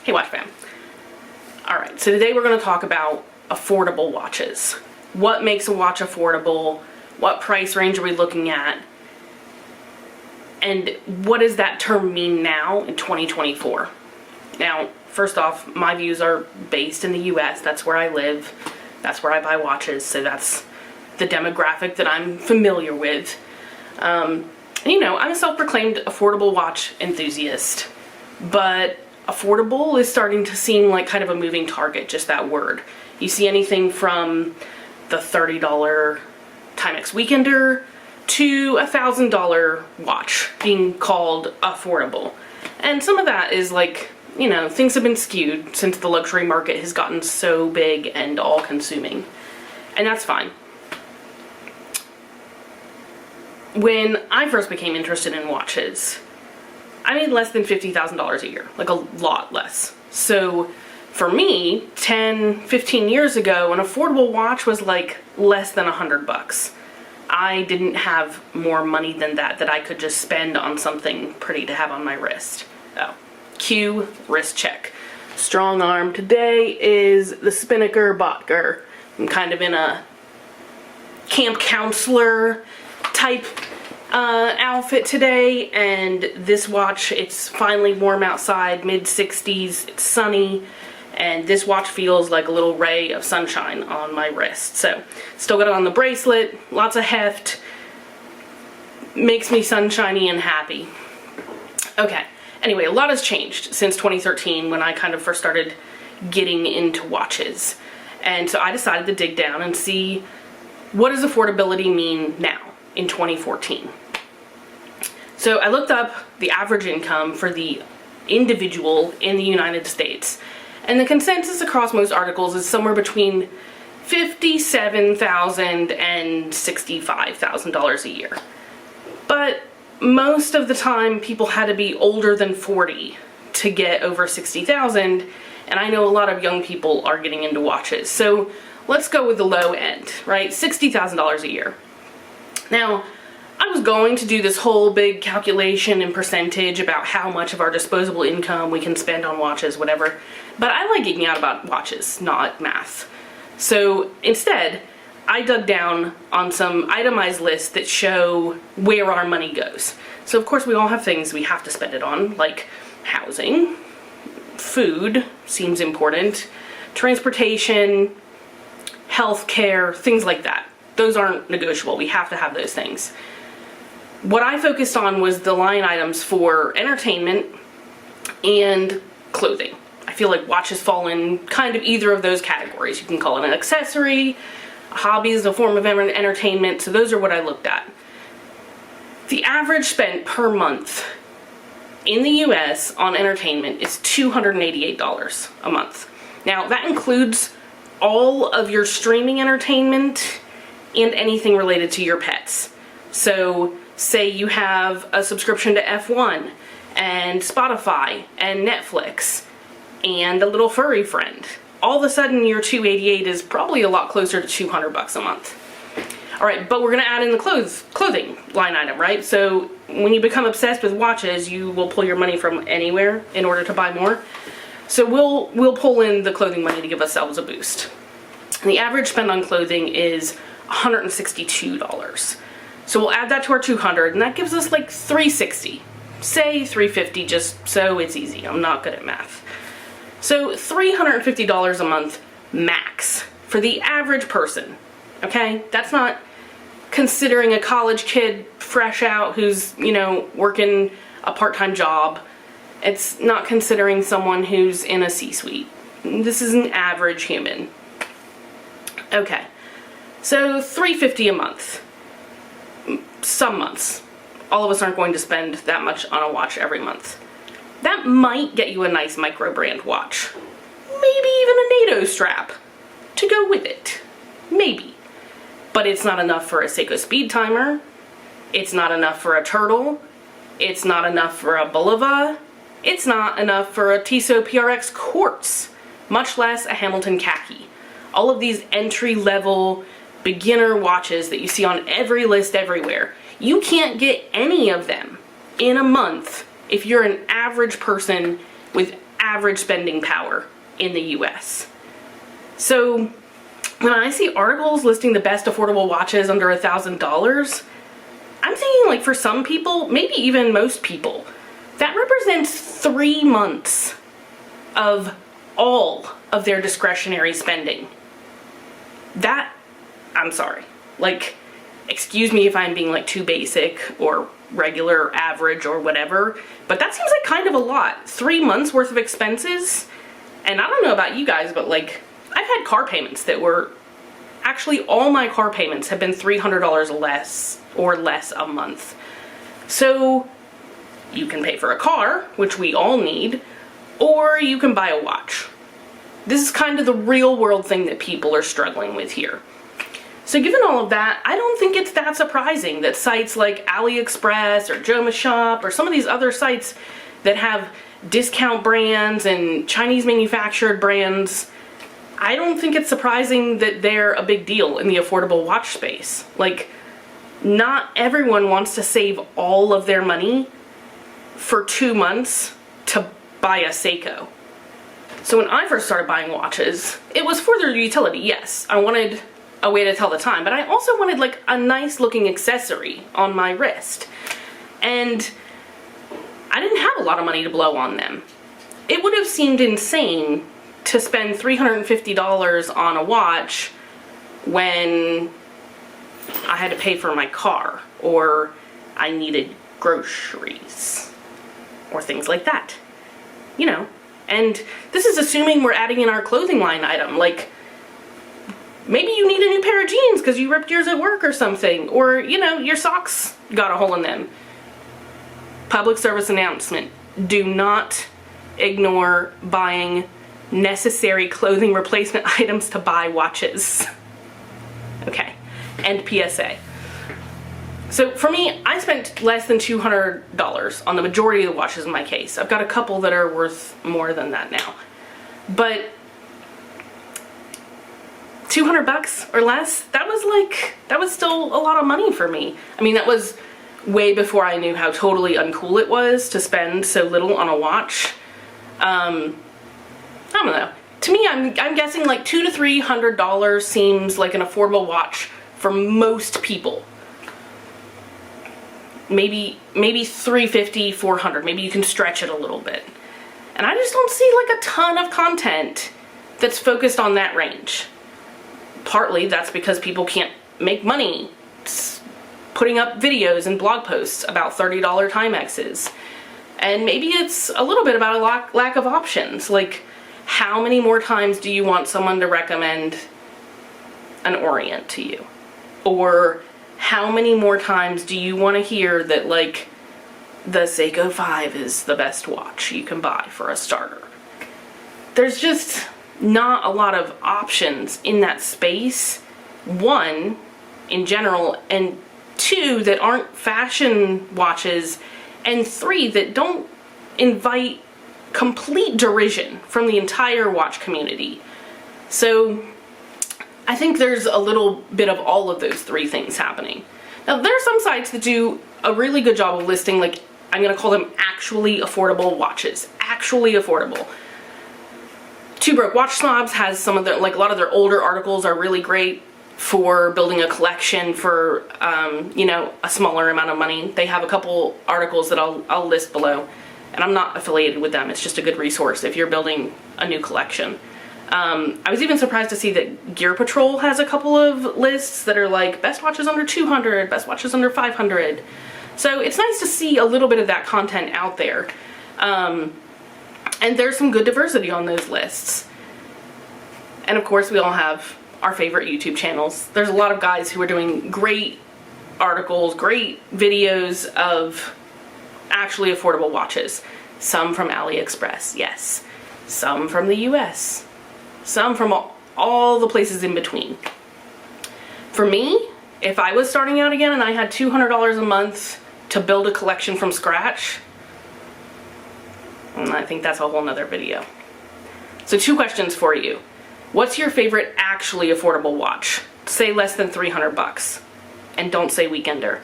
Hey Watch Fam. Alright, so today we're going to talk about affordable watches. What makes a watch affordable? What price range are we looking at? And what does that term mean now in 2024? Now, first off, my views are based in the US. That's where I live. That's where I buy watches. So that's the demographic that I'm familiar with. You know, I'm a self-proclaimed affordable watch enthusiast. But affordable is starting to seem like kind of a moving target, just that word. You see anything from the $30 Timex Weekender to a $1,000 watch being called affordable. And some of that is like, you know, things have been skewed since the luxury market has gotten so big and all-consuming. And that's fine. When I first became interested in watches, I made less than $50,000 a year, like a lot less. So for me, 10, 15 years ago, an affordable watch was like less than $100. I didn't have more money than that I could just spend on something pretty to have on my wrist. Oh, cue wrist check. Strong arm today is the Spinnaker Botker. I'm kind of in a camp counselor type outfit today, and this watch, it's finally warm outside, mid-60s, it's sunny, and this watch feels like a little ray of sunshine on my wrist. So, still got it on the bracelet, lots of heft, makes me sunshiny and happy. Okay, anyway, a lot has changed since 2013 when I kind of first started getting into watches. And so I decided to dig down and see, what does affordability mean now in 2014? So I looked up the average income for the individual in the United States, and the consensus across most articles is somewhere between $57,000 and $65,000 a year. But most of the time people had to be older than 40 to get over $60,000, and I know a lot of young people are getting into watches. So let's go with the low end, right? $60,000 a year. Now, I was going to do this whole big calculation and percentage about how much of our disposable income we can spend on watches, whatever, but I like geeking out about watches, not math. So instead, I dug down on some itemized lists that show where our money goes. So of course we all have things we have to spend it on, like housing, food seems important, transportation, healthcare, things like that. Those aren't negotiable. We have to have those things. What I focused on was the line items for entertainment and clothing. I feel like watches fall in kind of either of those categories. You can call it an accessory, a hobby is a form of entertainment, so those are what I looked at. The average spent per month in the US on entertainment is $288 a month. Now that includes all of your streaming entertainment and anything related to your pets. So say you have a subscription to F1 and Spotify and Netflix and a little furry friend. All of a sudden your $288 is probably a lot closer to $200 a month. Alright, but we're gonna add in the clothing line item, right? So when you become obsessed with watches, you will pull your money from anywhere in order to buy more. So we'll pull in the clothing money to give ourselves a boost. And the average spend on clothing is $162. So we'll add that to our $200, and that gives us like $360. Say $350 just so it's easy. I'm not good at math. So $350 a month max for the average person. Okay? That's not considering a college kid fresh out who's, you know, working a part-time job. It's not considering someone who's in a C-suite. This is an average human. Okay. So $350 a month. Some months. All of us aren't going to spend that much on a watch every month. That might get you a nice micro brand watch. Maybe even a NATO strap to go with it. Maybe. But it's not enough for a Seiko speed timer. It's not enough for a Turtle. It's not enough for a Bulova. It's not enough for a Tissot PRX Quartz, much less a Hamilton Khaki. All of these entry-level beginner watches that you see on every list everywhere, you can't get any of them in a month if you're an average person with average spending power in the US. So when I see articles listing the best affordable watches under $1,000, I'm thinking like for some people, maybe even most people, that represents 3 months of all of their discretionary spending. That, I'm sorry, like, excuse me if I'm being like too basic or regular or average or whatever, but that seems like kind of a lot. 3 months worth of expenses. And I don't know about you guys, but like, I've had car payments that were, actually all my car payments have been $300 less or less a month. So you can pay for a car, which we all need, or you can buy a watch. This is kind of the real world thing that people are struggling with here. So given all of that, I don't think it's that surprising that sites like AliExpress or Joma Shop or some of these other sites that have discount brands and Chinese manufactured brands, I don't think it's surprising that they're a big deal in the affordable watch space. Like, not everyone wants to save all of their money for 2 months to buy a Seiko. So when I first started buying watches, it was for their utility, yes. I wanted a way to tell the time, but I also wanted like a nice looking accessory on my wrist. And I didn't have a lot of money to blow on them. It would have seemed insane to spend $350 on a watch when I had to pay for my car, or I needed groceries, or things like that. You know, and this is assuming we're adding in our clothing line item, like maybe you need a new pair of jeans because you ripped yours at work or something, or, you know, your socks got a hole in them. Public service announcement, do not ignore buying necessary clothing replacement items to buy watches. Okay, and PSA. So for me, I spent less than $200 on the majority of the watches in my case. I've got a couple that are worth more than that now. But $200 or less, that was still a lot of money for me. I mean, that was way before I knew how totally uncool it was to spend so little on a watch. I don't know. To me, I'm guessing like $200 to $300 seems like an affordable watch for most people. Maybe $350, $400. Maybe you can stretch it a little bit. And I just don't see like a ton of content that's focused on that range. Partly that's because people can't make money putting up videos and blog posts about $30 Timexes. And maybe it's a little bit about a lack of options. Like, how many more times do you want someone to recommend an Orient to you? Or how many more times do you want to hear that, like, the Seiko 5 is the best watch you can buy for a starter? There's just not a lot of options in that space. One, in general, and two, that aren't fashion watches, and three, that don't invite complete derision from the entire watch community. So I think there's a little bit of all of those three things happening. Now, there are some sites that do a really good job of listing, like, I'm gonna call them actually affordable watches. Actually affordable. Two Broke Watch Snobs has some of their, like, a lot of their older articles are really great for building a collection for, you know, a smaller amount of money. They have a couple articles that I'll list below, and I'm not affiliated with them. It's just a good resource if you're building a new collection. I was even surprised to see that Gear Patrol has a couple of lists that are like best watches under 200, best watches under 500. So it's nice to see a little bit of that content out there. And there's some good diversity on those lists. And of course, we all have our favorite YouTube channels. There's a lot of guys who are doing great articles, great videos of actually affordable watches. Some from AliExpress, yes. Some from the US. Some from all the places in between. For me, if I was starting out again and I had $200 a month to build a collection from scratch, I think that's a whole nother video. So 2 questions for you. What's your favorite actually affordable watch? Say less than 300 bucks. And don't say weekender.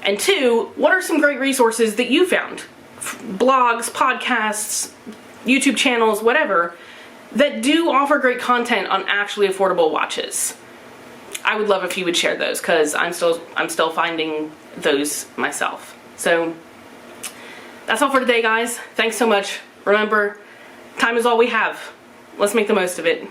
And 2, what are some great resources that you found? Blogs, podcasts, YouTube channels, whatever, that do offer great content on actually affordable watches. I would love if you would share those, because I'm still finding those myself. So that's all for today, guys. Thanks so much. Remember, time is all we have. Let's make the most of it.